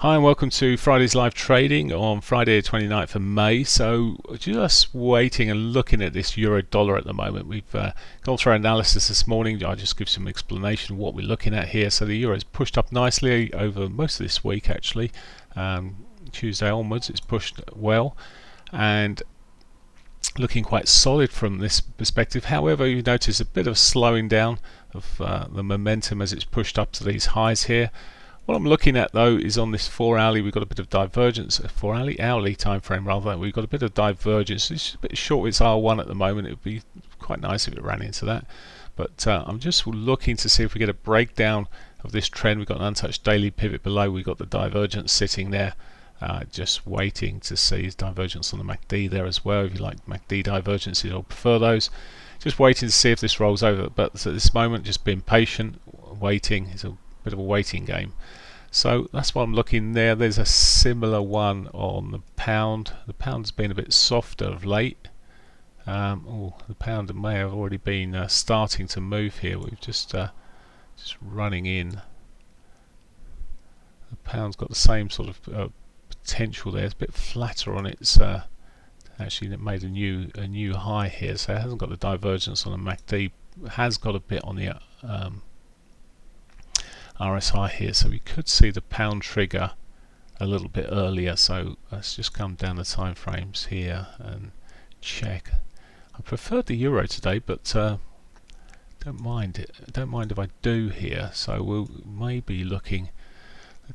Hi and welcome to Friday's live trading on Friday 29th of May. So just waiting and looking at this euro dollar at the moment. We've gone through our analysis this morning. I'll just give some explanation of what we're looking at here. So the euro's pushed up nicely over most of this week actually. Tuesday onwards it's pushed well and looking quite solid from this perspective. However, you notice a bit of slowing down of the momentum as it's pushed up to these highs here. What I'm looking at though is on this 4 hourly we've got a bit of divergence, 4 hourly time frame rather, we've got a bit of divergence. It's a bit short, it's R1 at the moment. It would be quite nice if it ran into that, but I'm just looking to see if we get a breakdown of this trend. We've got an untouched daily pivot below, we've got the divergence sitting there, just waiting to see divergence on the MACD there as well. If you like MACD divergences or prefer those, just waiting to see if this rolls over, but at this moment just being patient, waiting. It's a bit of a waiting game. So that's what I'm looking there. There's a similar one on the pound. The pound's been a bit softer of late. The pound may have already been starting to move here. We've just running in. The pound's got the same sort of potential there. It's a bit flatter on its. Actually, it made a new high here, so it hasn't got the divergence on the MACD. It has got a bit on the RSI here, so we could see the pound trigger a little bit earlier. So let's just come down the time frames here and check. I preferred the euro today, but don't mind it. Don't mind if I do here. So we'll maybe looking.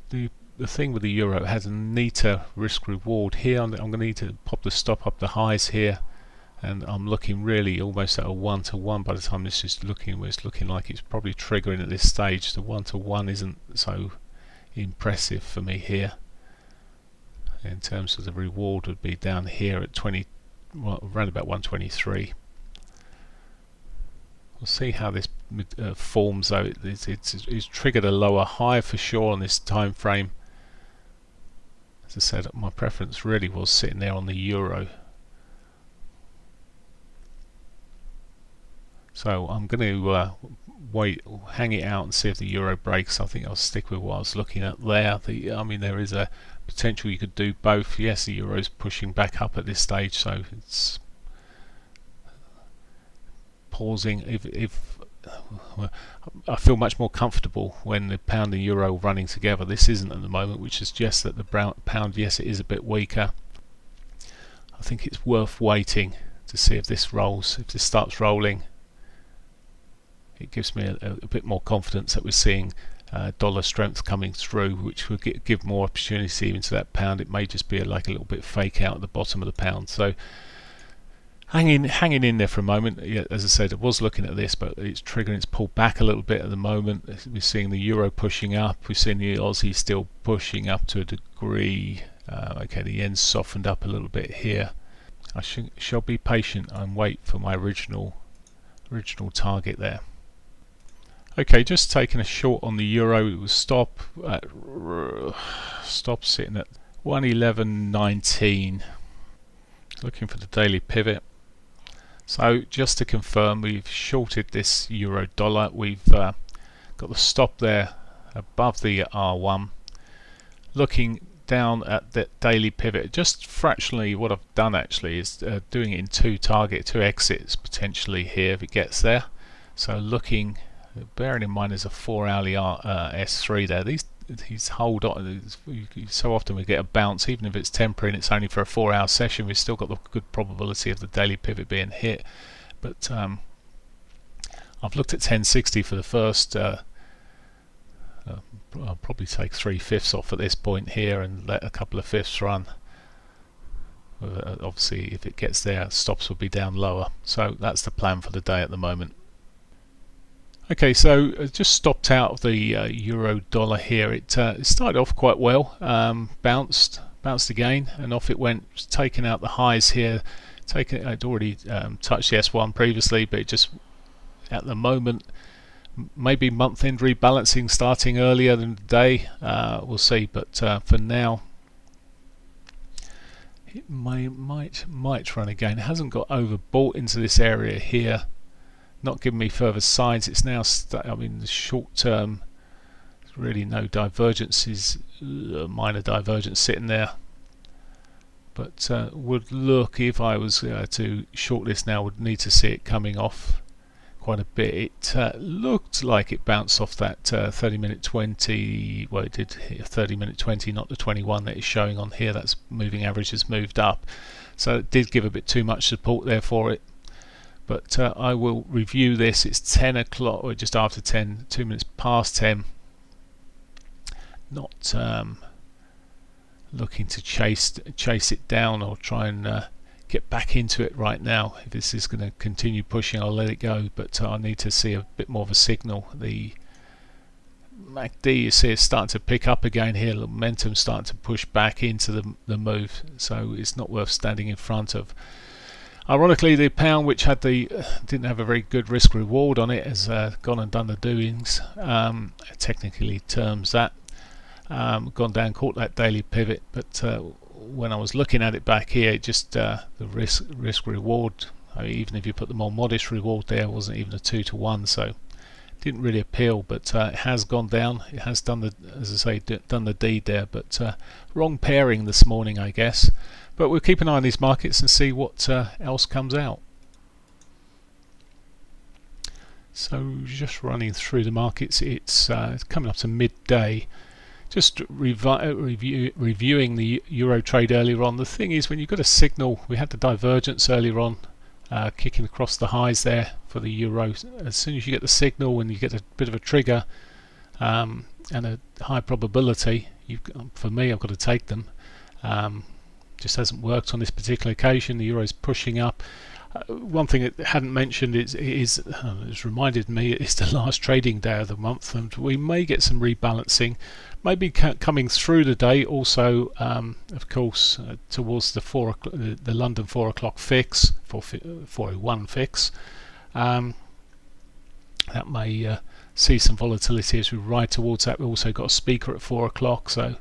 The thing with the euro, it has a neater risk reward here. I'm going to need to pop the stop up the highs here, and I'm looking really almost at a 1-to-1 by the time this is looking. It's looking like it's probably triggering at this stage. The 1-to-1 isn't so impressive for me here. In terms of the reward, would be down here at 20, well, around about 123. We'll see how this forms though. It's triggered a lower high for sure on this time frame. As I said, my preference really was sitting there on the euro. So I'm going to wait, hang it out and see if the euro breaks. I think I'll stick with what I was looking at there. I mean, there is a potential you could do both. Yes, the euro's pushing back up at this stage, so it's pausing. If I feel much more comfortable when the pound and euro running together. This isn't at the moment, which suggests that the pound, yes, it is a bit weaker. I think it's worth waiting to see if this rolls. If this starts rolling, it gives me a bit more confidence that we're seeing dollar strength coming through, which will give more opportunity even to that pound. It may just be like a little bit fake out at the bottom of the pound. So hanging in there for a moment. Yeah, as I said, I was looking at this, but it's triggering. It's pulled back a little bit at the moment. We're seeing the euro pushing up. We're seeing the Aussie still pushing up to a degree. Okay, the yen's softened up a little bit here. I shall be patient and wait for my original target there. Okay, just taking a short on the euro. It was stop sitting at 111.19. Looking for the daily pivot. So just to confirm, we've shorted this euro dollar. We've got the stop there above the R1. Looking down at the daily pivot, just fractionally what I've done actually is doing it in two exits potentially here if it gets there. So looking, bearing in mind there's a 4 hourly S3 there. These hold on. So often we get a bounce, even if it's temporary and it's only for a 4-hour session. We've still got the good probability of the daily pivot being hit. But I've looked at 1060 for the first. I'll probably take 3/5 off at this point here and let a couple of fifths run. Obviously, if it gets there, stops will be down lower. So that's the plan for the day at the moment. Okay, so just stopped out of the euro dollar here. It started off quite well, bounced again, and off it went. Taking out the highs here. I'd already touched the S1 previously, but it just at the moment, maybe month-end rebalancing starting earlier than today. We'll see, but for now, it might run again. It hasn't got overbought into this area here. Not giving me further signs. It's now, I mean, the short term really no divergences, minor divergence sitting there. But would look, if I was to shortlist now, would need to see it coming off quite a bit. It looked like it bounced off that 30-minute 20. Well, it did hit a 30-minute 20, not the 21 that is showing on here. That's moving average has moved up, so it did give a bit too much support there for it. But I will review this. It's 10 o'clock, or just after 10, 2 minutes past 10. Not looking to chase it down or try and get back into it right now. If this is going to continue pushing, I'll let it go, but I need to see a bit more of a signal. The MACD, you see, is starting to pick up again here. Momentum starting to push back into the move, so it's not worth standing in front of. Ironically, the pound, which had didn't have a very good risk reward on it, has gone and done the doings. Technically terms that. Gone down, caught that daily pivot, but when I was looking at it back here, it just the risk reward, I mean, even if you put the more modest reward there, wasn't even a 2-to-1, so didn't really appeal. But it has gone down. It has done the, as I say, done the deed there. But wrong pairing this morning, I guess. But we'll keep an eye on these markets and see what else comes out. So just running through the markets, it's coming up to midday. Just reviewing the euro trade earlier on. The thing is, when you've got a signal, we had the divergence earlier on, kicking across the highs there for the euro. As soon as you get the signal and you get a bit of a trigger and a high probability, for me, I've got to take them. Just hasn't worked on this particular occasion. The euro's pushing up. One thing it hadn't mentioned it's reminded me, it's the last trading day of the month, and we may get some rebalancing, maybe coming through the day. Also, of course, towards the London 4 o'clock fix, 4:01 fix, that may see some volatility as we ride towards that. We've also got a speaker at 4 o'clock, so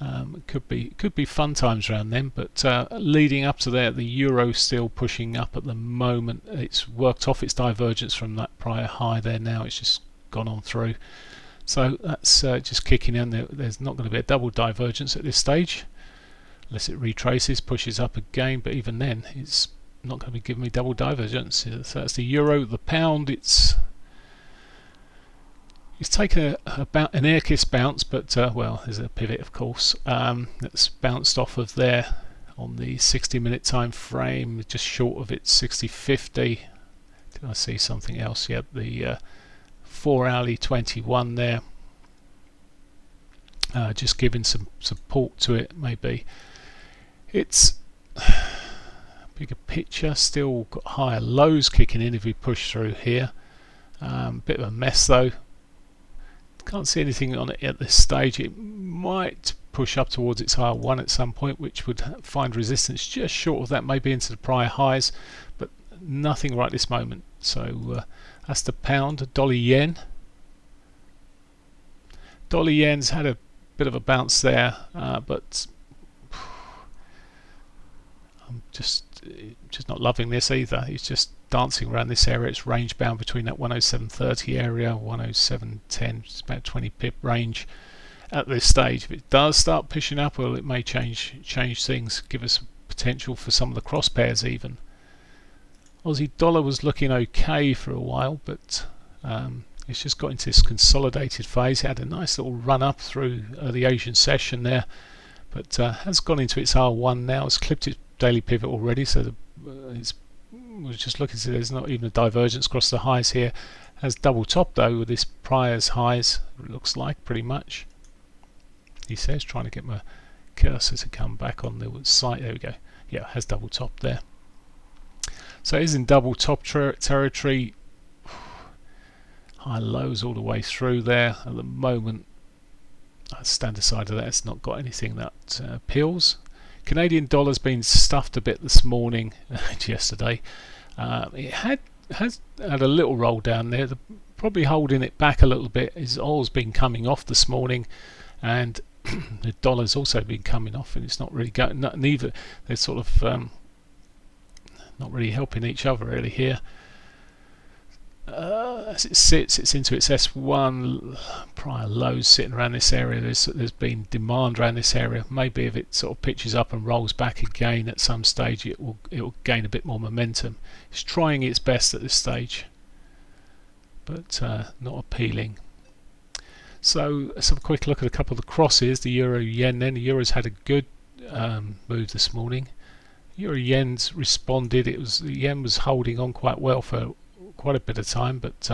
it could be fun times around then. But leading up to that, the euro still pushing up at the moment. It's worked off its divergence from that prior high there. Now it's just gone on through, so that's just kicking in. There's not going to be a double divergence at this stage unless it retraces, pushes up again, but even then it's not going to be giving me double divergence. So that's the euro. The pound, it's taken about an air kiss bounce, but well, there's a pivot, of course, that's bounced off of there on the 60-minute time frame, just short of its 60-50. Did I see something else? Yeah, the 4-hourly 21 there, just giving some support to it. Maybe it's bigger picture, still got higher lows kicking in if we push through here. Bit of a mess though. Can't see anything on it at this stage. It might push up towards its higher one at some point, which would find resistance just short of that, maybe into the prior highs, but nothing right this moment. So that's the pound. Dollar yen. Dollar yen's had a bit of a bounce there, but I'm just not loving this either. It's just dancing around this area. It's range bound between that 107.30 area, 107.10. It's about 20 pip range at this stage. If it does start pushing up, well, it may change things, give us potential for some of the cross pairs even. Aussie dollar was looking okay for a while, but it's just got into this consolidated phase. It had a nice little run up through the Asian session there, but has gone into its R1 now. It's clipped its daily pivot already, so we're just looking to see there's not even a divergence across the highs here. Has double top though with this prior's highs, it looks like, pretty much. He says, trying to get my cursor to come back on the site. There we go. Yeah, has double top there. So it is in double top territory. High lows all the way through there at the moment. I'll stand aside of that. It's not got anything that appeals. Canadian dollar's been stuffed a bit this morning and yesterday. It has had a little roll down there. Probably holding it back a little bit. His oil's been coming off this morning, and the dollar's also been coming off, and it's not really going. Neither they're sort of not really helping each other really here. As it sits, it's into its S1 prior lows sitting around this area. There's been demand around this area. Maybe if it sort of pitches up and rolls back again at some stage, it will gain a bit more momentum. It's trying its best at this stage, but not appealing. So let's have a quick look at a couple of the crosses. The euro yen. Then the euro's had a good move this morning. Euro yen's responded. The yen was holding on quite well for quite a bit of time, but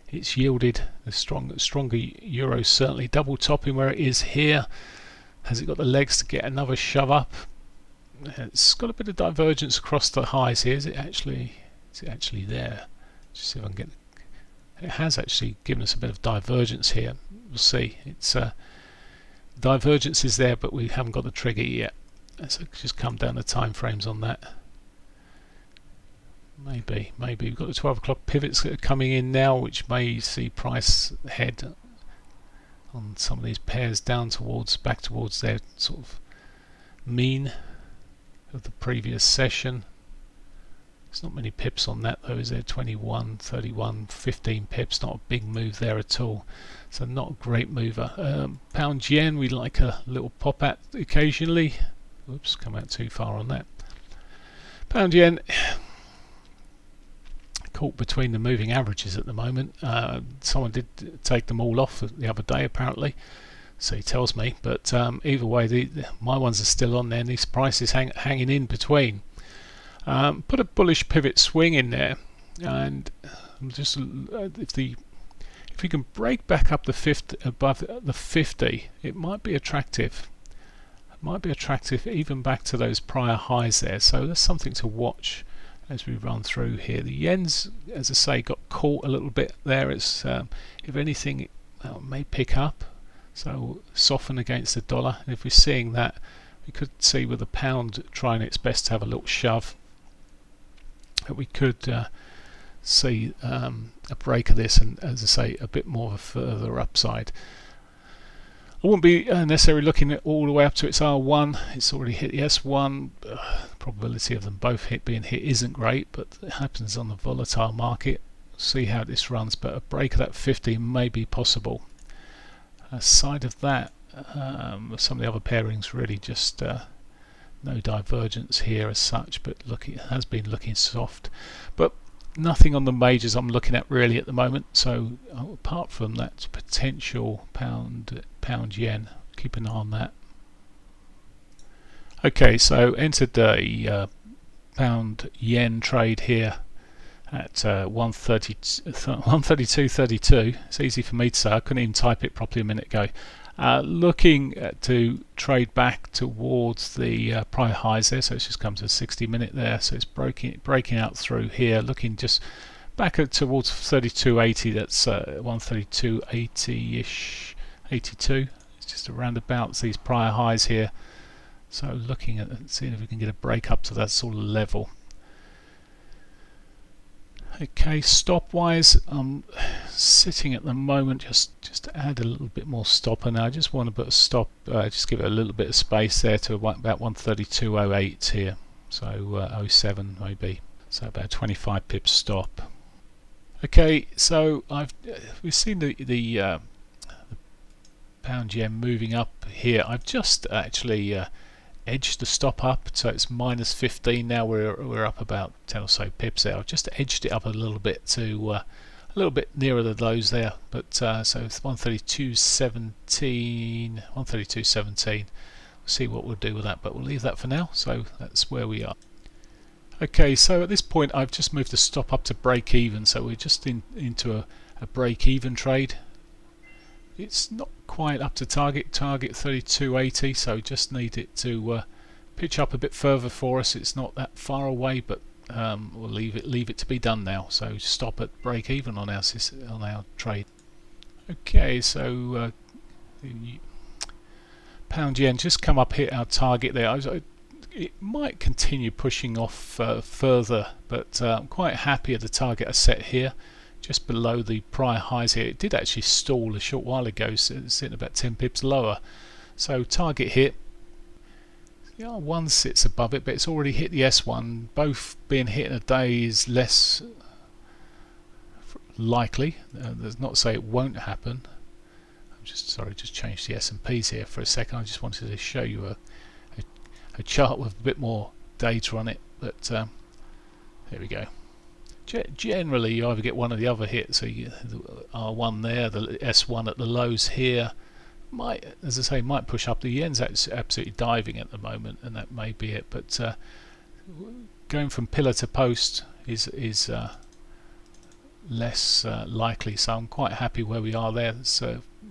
it's yielded a stronger euro, certainly double topping where it is here. Has it got the legs to get another shove up? It's got a bit of divergence across the highs here. Is it actually there? Just see if I can get. It has actually given us a bit of divergence here. We'll see. It's divergence is there, but we haven't got the trigger yet. Let's just come down the time frames on that. Maybe we've got the 12 o'clock pivots that are coming in now, which may see price head on some of these pairs back towards their sort of mean of the previous session. There's not many pips on that though, is there? 21, 31, 15 pips, not a big move there at all. So not a great mover. Pound yen, we like a little pop at occasionally. Oops, come out too far on that. Pound yen caught between the moving averages at the moment. Someone did take them all off the other day apparently, so he tells me, but either way my ones are still on there and these prices hanging in between. Put a bullish pivot swing in there, and just if we can break back up the 50 above the 50, it might be attractive. Even back to those prior highs there, so there's something to watch as we run through here. The yen's, as I say, got caught a little bit there. It's if anything, it may pick up, so soften against the dollar, and if we're seeing that, we could see with the pound trying its best to have a little shove, that we could see a break of this, and as I say, a bit more of a further upside. I wouldn't be necessarily looking at all the way up to its R1. It's already hit the S1. The probability of them both being hit isn't great, but it happens on the volatile market. See how this runs, but a break of that 50 may be possible. Aside of that, some of the other pairings really just no divergence here as such, but it has been looking soft. But nothing on the majors I'm looking at really at the moment, so apart from that potential pound yen, keep an eye on that. Okay, so entered the pound yen trade here at 132.32. It's easy for me to say, I couldn't even type it properly a minute ago. Looking to trade back towards the prior highs there, so it's just come to a 60-minute there, so it's breaking out through here, looking just back towards 32.80. That's 132.80ish, 82. It's just around about these prior highs here, so looking at seeing if we can get a break up to that sort of level. Okay, stop wise, I'm sitting at the moment just to add a little bit more stopper now. I just want to put a stop, just give it a little bit of space there to about 132.08 here, so 07 maybe, so about 25 pips stop. Okay, so we've seen the pound yen moving up here. I've just actually edged the stop up, so it's minus 15 now. We're up about 10 or so pips there. I've just edged it up a little bit to a little bit nearer the lows there, but so it's 132.17, 132.17. We'll see what we'll do with that, but we'll leave that for now. So that's where we are. Okay, so at this point I've just moved the stop up to break even, so we're just into a break even trade. It's not quite up to target 32.80, so just need it to pitch up a bit further for us. It's not that far away, but we'll leave it to be done now. So stop at break even on our trade. Okay, so pound yen just come up, hit our target there. It might continue pushing off further, but I'm quite happy at the target I set here, just below the prior highs here. It did actually stall a short while ago, so it's sitting about 10 pips lower. So target hit. The R1 sits above it, but it's already hit the S1. Both being hit in a day is less likely. There's not to say it won't happen. I'm just changed the S&Ps here for a second. I just wanted to show you a chart with a bit more data on it, but there we go. Generally you either get one or the other hit, so the R1 there, the S1 at the lows here might, as I say, might push up. The yen's absolutely diving at the moment, and that may be it, but going from pillar to post is less likely, so I'm quite happy where we are there. It's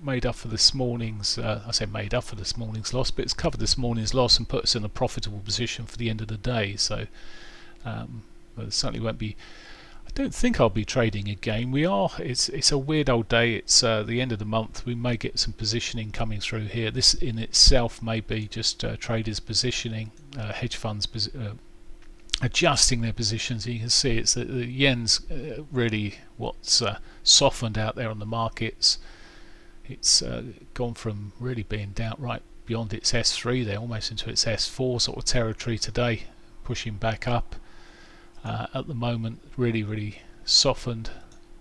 made up for this morning's I say made up for this morning's loss, but it's covered this morning's loss and put us in a profitable position for the end of the day. So it certainly won't be, I don't think I'll be trading again. It's a weird old day. It's the end of the month. We may get some positioning coming through here. This in itself may be just traders positioning, hedge funds adjusting their positions. You can see it's the yen's really what's softened out there on the markets. It's gone from really being down right beyond its S3 there, almost into its S4 sort of territory today, pushing back up. At the moment, really softened.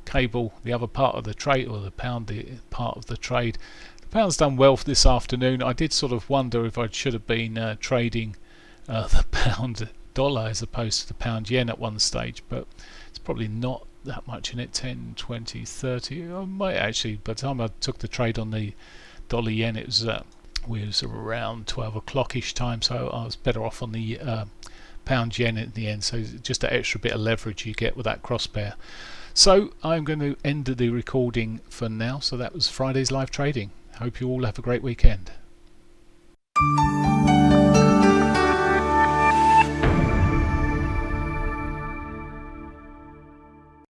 Cable, the other part of the trade, or the pound part of the trade. The pound's done well for this afternoon. I did sort of wonder if I should have been trading the pound dollar as opposed to the pound yen at one stage, but it's probably not that much in it. 10, 20, 30. I might actually, by the time I took the trade on the dollar yen, it was around 12 o'clock ish time, so I was better off on the pound yen at the end. So just an extra bit of leverage you get with that cross pair. So I'm going to end the recording for now. So that was Friday's live trading. Hope you all have a great weekend.